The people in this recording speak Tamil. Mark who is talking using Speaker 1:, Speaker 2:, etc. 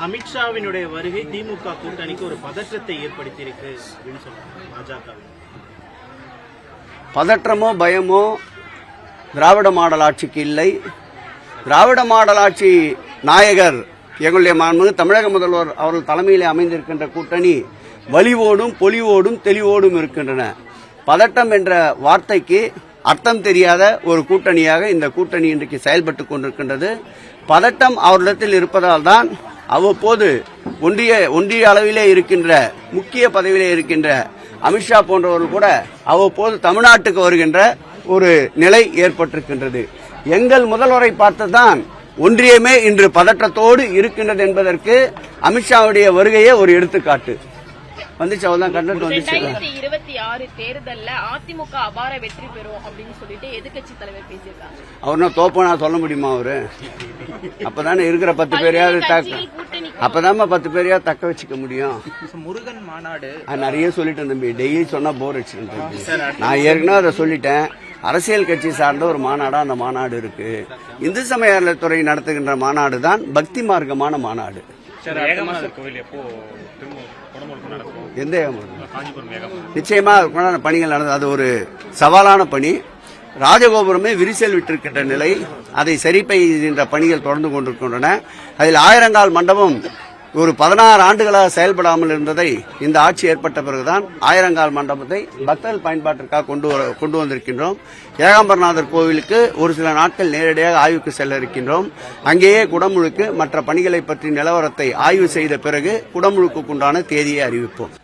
Speaker 1: அமித்ஷாவினுடைய வருகை திமுக கூட்டணிக்கு ஒரு பதற்றத்தை ஏற்படுத்தி இருக்கு அப்படின்னு சொல்றாங்க பாஜக.
Speaker 2: பதற்றமோ பயமோ திராவிட மாடல் ஆட்சிக்கு இல்லை. திராவிட மாடல் ஆட்சி நாயகர் எங்களுடைய மாண்புமிகு தமிழக முதல்வர் அவர்கள் தலைமையிலே அமைந்திருக்கின்ற கூட்டணி வலிவோடும் பொலிவோடும் தெளிவோடும் இருக்கின்றன. பதட்டம் என்ற வார்த்தைக்கு அர்த்தம் தெரியாத ஒரு கூட்டணியாக இந்த கூட்டணி இன்றைக்கு செயல்பட்டுக் கொண்டிருக்கின்றது. பதட்டம் அவர்களிடத்தில் இருப்பதால் தான் அவ்வப்போது ஒன்றிய அளவிலே இருக்கின்ற முக்கிய பதவியிலே இருக்கின்ற அமித்ஷா போன்றவர்கள் கூட அவ்வப்போது தமிழ்நாட்டுக்கு வருகின்ற ஒரு நிலை ஏற்பட்டிருக்கின்றது. எங்கள் முதல்வரை பார்த்துதான் ஒன்றியமே இன்று பதற்றத்தோடு இருக்கின்றது என்பதற்கு அமித்ஷாவுடைய வருகையே ஒரு எடுத்துக்காட்டு. வந்துச்சு அவ்வளவுதான். கண்டக்ட் வந்துச்சு.
Speaker 3: 2026 தேர்தல்ல அதிமுக அபார வெற்றி பெறும் அப்படின்னு சொல்லிட்டு எதிர்க்கட்சி தலைவர் பேசியிருக்காங்க.
Speaker 2: அவர்னா தோப்பனா சொல்ல முடியுமா? அவரு அப்பதானே இருக்கிற 10 பேரையாவது அப்பதான் 10 பேரையாவது தக்க வச்சுக்க முடியும்.
Speaker 1: முருகன் மாநாடு
Speaker 2: நிறைய சொல்லிட்டேன் தம்பி. டெய்லி சொன்னா போர் அடிச்சிருக்கேன். நான் ஏற்கனவே அதை சொல்லிட்டேன். அரசியல் கட்சி சார்ந்த ஒரு மாநாடா அந்த மாநாடு இருக்கு. இந்து சமய அறநிலையத்துறை நடத்துகின்ற மாநாடு தான் பக்தி மார்க்கமான மாநாடு. எந்த நிச்சயமா பணிகள் நடந்தது. அது ஒரு சவாலான பணி. ராஜகோபுரமே விரிசல் விட்டிருக்கின்ற நிலை, அதை சரி செய்கின்ற பணிகள் தொடர்ந்து கொண்டிருக்கின்றன. அதில் ஆயிரங்கால் மண்டபம் ஒரு 16 ஆண்டுகளாக செயல்படாமல் இருந்ததை இந்த ஆட்சி ஏற்பட்ட பிறகுதான் ஆயிரங்கால் மண்டபத்தை பக்தர்கள் பயன்பாட்டிற்காக கொண்டு வந்திருக்கின்றோம். ஏகாம்பரநாதர் கோவிலுக்கு ஒரு சில நாட்கள் நேரடியாக ஆய்வுக்கு செல்ல இருக்கின்றோம். அங்கேயே குடமுழுக்கு மற்ற பணிகளை பற்றி நிலவரத்தை ஆய்வு செய்த பிறகு குடமுழுக்குண்டான தேதியை அறிவிப்போம்.